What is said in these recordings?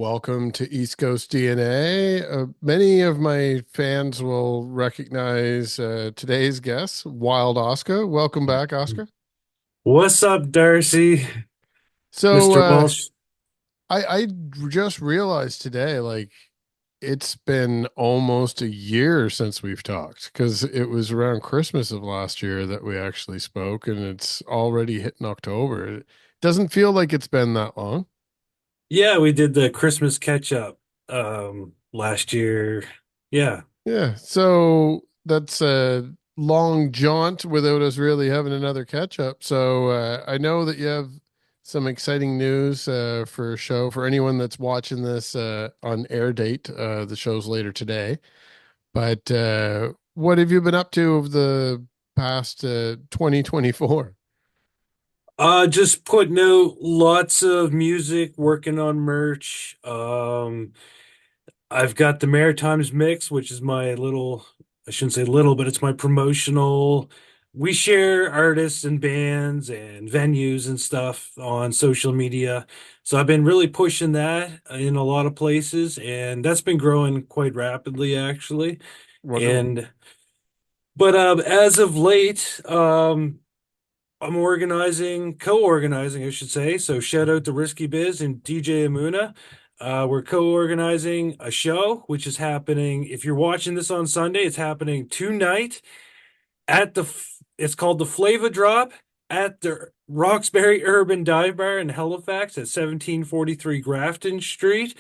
Welcome to East Coast DNA. Many of my fans will recognize today's guest, Wild Oscah. Welcome back, Oscar. What's up, Darcy? So Mr. Walsh? I just realized today, like it's been almost a year since we've talked because it was around Christmas of last year that we actually spoke, and it's already hitting October. It doesn't feel like it's been that long. Yeah, we did the Christmas catch up last year. Yeah. Yeah, so that's a long jaunt without us really having another catch up. So I know that you have some exciting news for a show for anyone that's watching this on air date. The show's later today. But what have you been up to of the past 2024? Just putting out lots of music, working on merch. I've got the Maritimes mix, which is my little, I shouldn't say little, but it's my promotional. We share artists and bands and venues and stuff on social media. So I've been really pushing that in a lot of places, and that's been growing quite rapidly, actually. Wonderful. And but as of late, I'm co-organizing, I should say. So shout out to Ryszky Biz and DJ Amoona. We're co-organizing a show, which is happening. If you're watching this on Sunday, it's happening tonight at it's called the Flava Drop at the Roxbury Urban Dive Bar in Halifax at 1743 Grafton Street.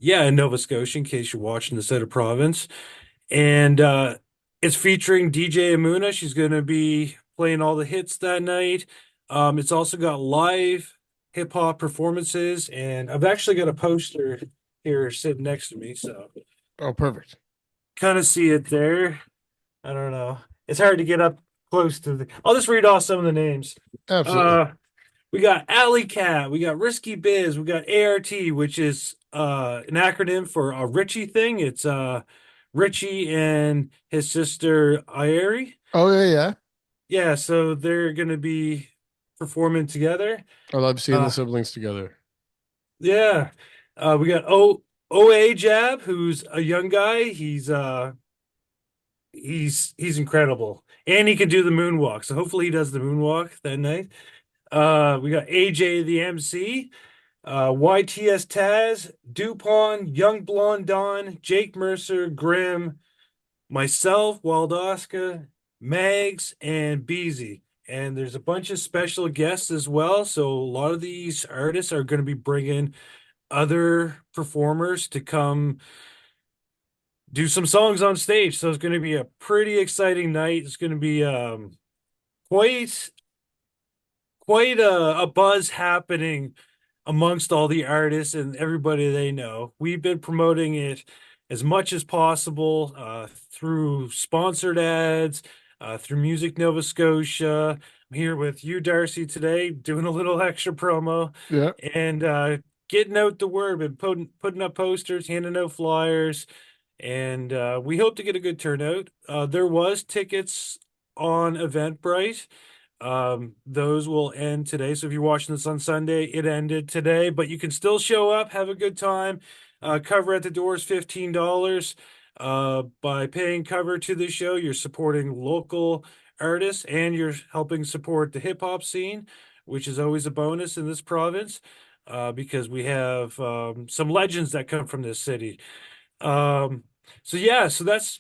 Yeah, in Nova Scotia, in case you're watching this out of province. And it's featuring DJ Amoona. She's going to be playing all the hits that night. It's also got live hip hop performances, and I've actually got a poster here sitting next to me, so Oh, perfect. kind of see it there. I don't know. It's hard to get up close to the. I'll just read off some of the names. Absolutely. Uh, we got Allie Kat, we got Ryszky Biz, we got A.R.T, which is an acronym for a Richie thing. It's Richie and his sister Ieri. Oh, yeah, yeah. Yeah, so they're gonna be performing together. I love seeing the Uh siblings together. yeah. We got OAJAB, who's a young guy. He's incredible. And he can do the moonwalk. So hopefully he does the moonwalk that night. We got AJ the MC. YTSTazz, Dupon, Young Blonde Don, Jake Mercer, Grimm, myself, Wild Oscah, Megz, and Beeze. And there's a bunch of special guests as well. So a lot of these artists are going to be bringing other performers to come do some songs on stage. So it's going to be a pretty exciting night. It's going to be quite quite a buzz happening amongst all the artists and everybody they know. We've been promoting it as much as possible through sponsored ads, through Music Nova Scotia. I'm here with you, Darcy, today, doing a little extra promo Yeah. and getting out the word and putting up posters, handing out flyers, and we hope to get a good turnout. There was tickets on Eventbrite. Those will end today. So if you're watching this on Sunday, it ended today, but you can still show up, have a good time. Cover at the door is $15. By paying cover to the show, you're supporting local artists and you're helping support the hip hop scene, which is always a bonus in this province, because we have some legends that come from this city. Um, so yeah, so that's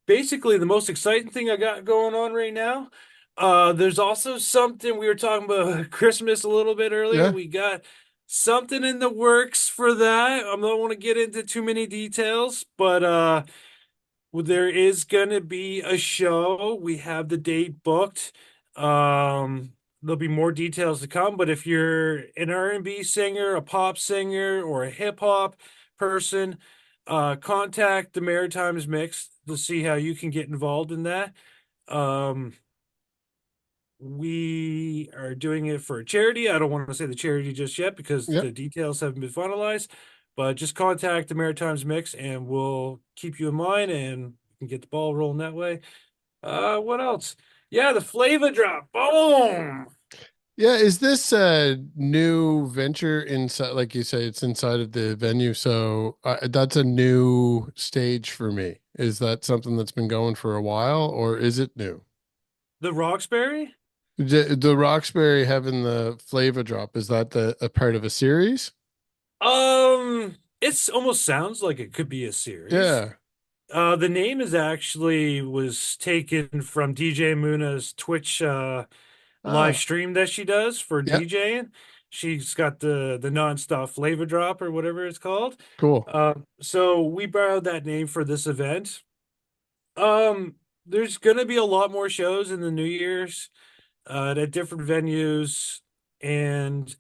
basically the most exciting thing I got going on right now. There's also something we were talking about Christmas a little bit earlier. Yeah. We got something in the works for that. I don't want to get into too many details, but there is gonna be a show. We have the date booked. There'll be more details to come, but if you're an R&B singer, a pop singer, or a hip hop person, contact the Maritimes Mix to see how you can get involved in that. Um, we are doing it for a charity. I don't want to say the charity just yet because Yeah. the details haven't been finalized, but just contact the Maritimes Mix and we'll keep you in mind and we can get the ball rolling that way. What else? Yeah, the Flava drop. Boom. Yeah, is this a new venture inside, like you say, it's inside of the venue, so that's a new stage for me. Is that something that's been going for a while, or is it new? The Roxbury? The Roxbury having the Flava drop, is that a part of a series? It's almost sounds like it could be a series. Yeah. The name is actually was taken from DJ Amoona's Twitch live Ah, stream that she does for yeah, DJing. She's got the nonstop flavor drop or whatever it's called. cool. So we borrowed that name for this event. Um, there's gonna be a lot more shows in the New Year's at different venues and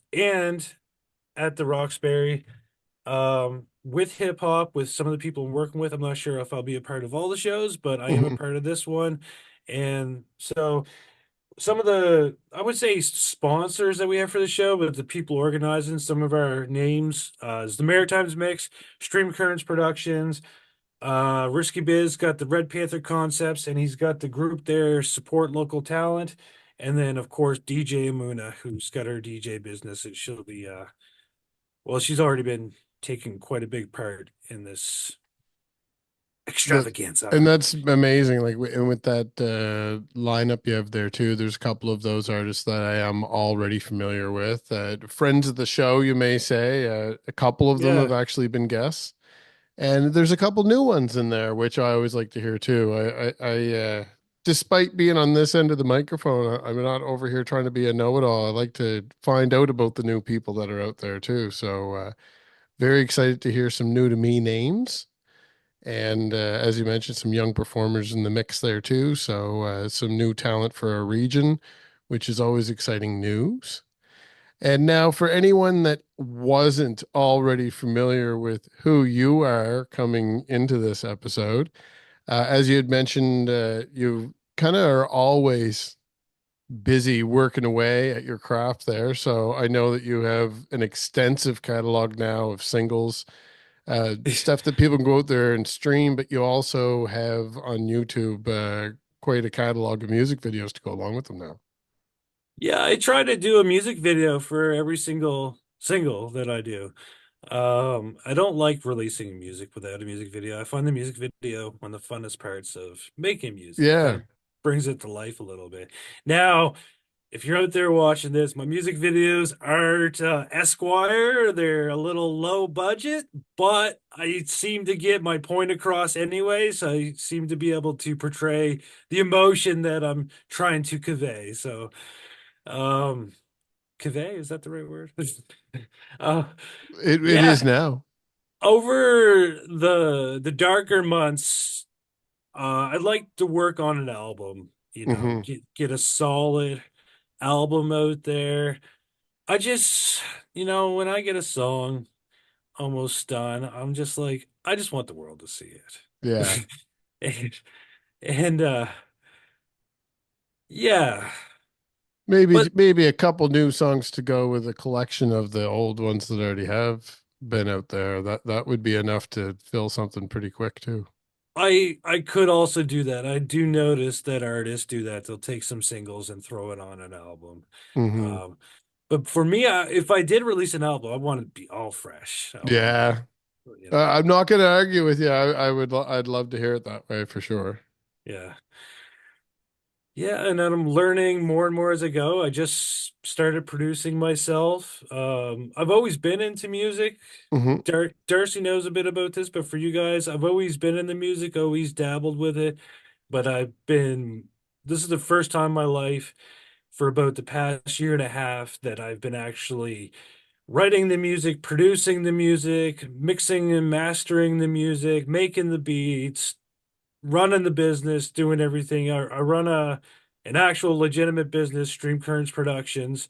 at the Roxbury. With hip hop, with some of the people I'm working with. I'm not sure if I'll be a part of all the shows, but I am a Mhm. part of this one. And so some of the, I would say sponsors that we have for the show, but the people organizing some of our names is the Maritimes Mix, Stream Currents Productions, Ryszky Biz got the Red Panther concepts, and he's got the group there support local talent. And then of course DJ Amoona, who's got her DJ business, and she'll be well, she's already been taking quite a big part in this That extravaganza. and that's amazing. Like, and with that lineup you have there too, there's a couple of those artists that I am already familiar with. Friends of the show, you may say. A couple of them have Yeah. actually been guests, and there's a couple new ones in there, which I always like to hear too. Despite being on this end of the microphone, I'm not over here trying to be a know-it-all. I like to find out about the new people that are out there too. So, very excited to hear some new to me names. And as you mentioned, some young performers in the mix there too. So some new talent for our region, which is always exciting news. And now, for anyone that wasn't already familiar with who you are coming into this episode, as you had mentioned, you kind of are always busy working away at your craft there. So I know that you have an extensive catalog now of singles, stuff that people can go out there and stream, but you also have on YouTube quite a catalog of music videos to go along with them now. Yeah, I try to do a music video for every single that I do. I don't like releasing music without a music video. I find the music video one of the funnest parts of making music. Kind Yeah. of brings it to life a little bit. Now, if you're out there watching this, my music videos aren't Esquire. They're a little low budget, but I seem to get my point across anyway. So I seem to be able to portray the emotion that I'm trying to convey. So, um, convey, is that the right word? uh, It is yeah, now. over the darker months, I'd like to work on an album, Hmm. get a solid album out there. I just, when I get a song almost done, I'm just like, I just want the world to see Yeah. it. And yeah, Maybe but maybe a couple new songs to go with a collection of the old ones that already have been out there. That would be enough to fill something pretty quick too. I could also do that. I do notice that artists do that. They'll take some singles and throw it on an album. Hmm. Um, but for me, if I did release an album, I want it to be all fresh. I want, Yeah. you know, I'm not going to argue with you. I'd love to hear it that way for sure. yeah. Yeah, and then I'm learning more and more as I go. I just started producing myself. I've always been into music. Hmm. Darcy knows a bit about this, but for you guys, I've always been in the music, always dabbled with it. But this is the first time in my life for about the past year and a half that I've been actually writing the music, producing the music, mixing and mastering the music, making the beats, running the business, doing everything. I run an actual legitimate business, Stream Currents Productions.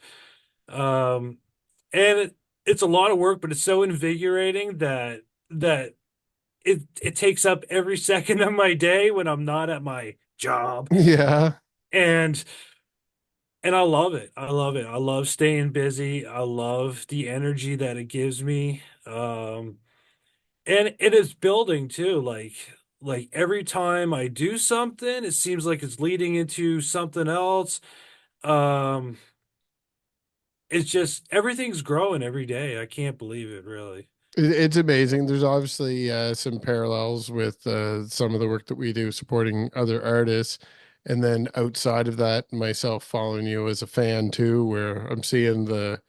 Um, and it's a lot of work, but it's so invigorating that it takes up every second of my day when I'm not at my job. Yeah. And I love it. I love it. I love staying busy. I love the energy that it gives me. And it is building too. Like every time I do something, it seems like it's leading into something else. Um, it's just everything's growing every day. I can't believe it, really. It's amazing. There's obviously some parallels with some of the work that we do supporting other artists. And then outside of that, myself following you as a fan too, where I'm seeing the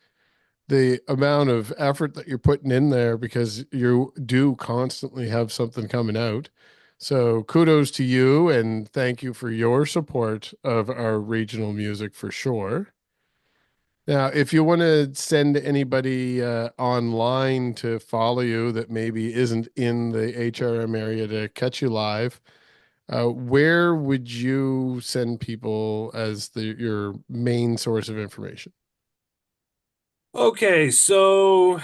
amount of effort that you're putting in there because you do constantly have something coming out. So kudos to you and thank you for your support of our regional music for sure. Now, if you want to send anybody online to follow you that maybe isn't in the HRM area to catch you live, where would you send people as your main source of information? Okay, so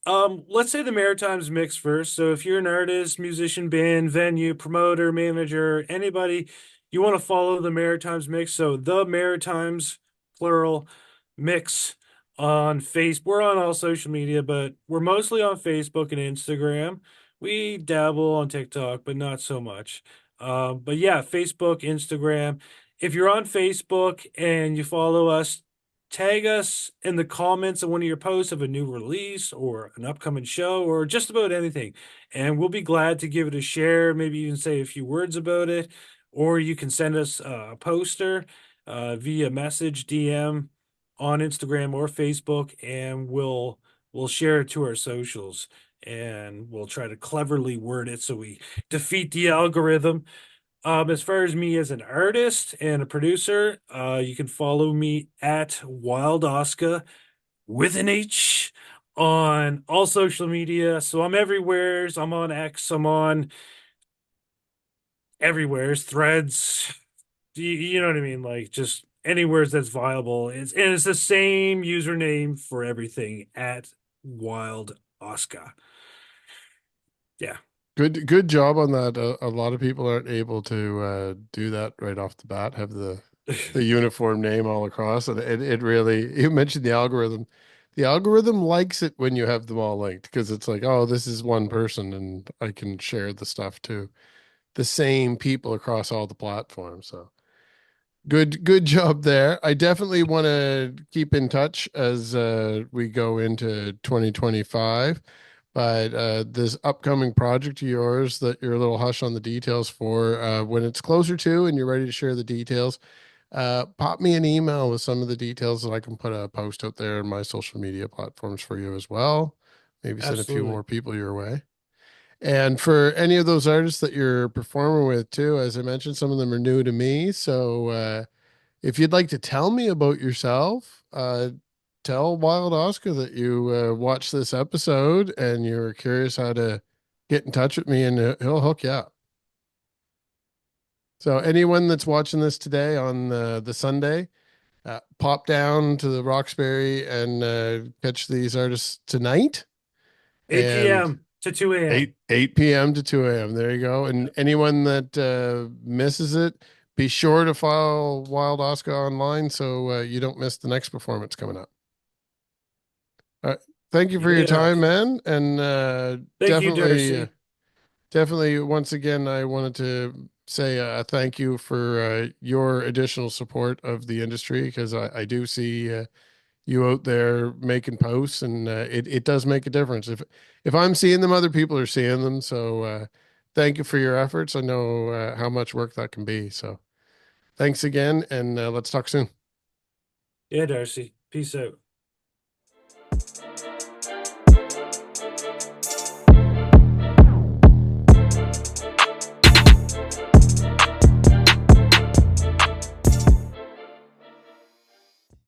let's say the Maritimes mix first. So if you're an artist, musician, band, venue, promoter, manager, anybody, you want to follow the Maritimes mix. So the Maritimes, plural, mix on Facebook. We're on all social media, but we're mostly on Facebook and Instagram. We dabble on TikTok, but not so much. But yeah, Facebook, Instagram. If you're on Facebook and you follow us, tag us in the comments of one of your posts of a new release or an upcoming show or just about anything. And we'll be glad to give it a share, maybe even say a few words about it. Or you can send us a poster via message, DM on Instagram or Facebook, and we'll share it to our socials. And we'll try to cleverly word it so we defeat the algorithm. As far as me as an artist and a producer, you can follow me at Wild Oscah with an H on all social media. So I'm everywhere. I'm on X. I'm on everywhere's Threads. You know what I mean? Like just anywhere that's viable. It's the same username for everything at Wild Oscah. Yeah. Good job on that. A lot of people aren't able to do that right off the bat, have the uniform name all across. And it really, you mentioned the algorithm. The algorithm likes it when you have them all linked because it's like, oh, this is one person and I can share the stuff to the same people across all the platforms. So good job there. I definitely want to keep in touch as we go into 2025. But this upcoming project of yours that you're a little hush on the details for, when it's closer to and you're ready to share the details, pop me an email with some of the details and I can put a post out there in my social media platforms for you as well. Maybe send a few Absolutely. more people your way. And for any of those artists that you're performing with too, as I mentioned, some of them are new to me. So if you'd like to tell me about yourself, tell Wild Oscar that you watched this episode and you're curious how to get in touch with me, and he'll hook you up. So anyone that's watching this today on the Sunday, pop down to the Roxbury and catch these artists tonight. 8 And p.m. to 2 a.m. 8 p.m. to 2 a.m. There you go. And anyone that misses it, be sure to follow Wild Oscar online so you don't miss the next performance coming up. Thank you for your Yeah. time, man. And Thank you, Darcy. definitely, once again, I wanted to say thank you for your additional support of the industry because I do see you out there making posts, and it does make a difference. If I'm seeing them, other people are seeing them. So thank you for your efforts. I know how much work that can be. So thanks again, and let's talk soon. Yeah, Darcy. Peace out.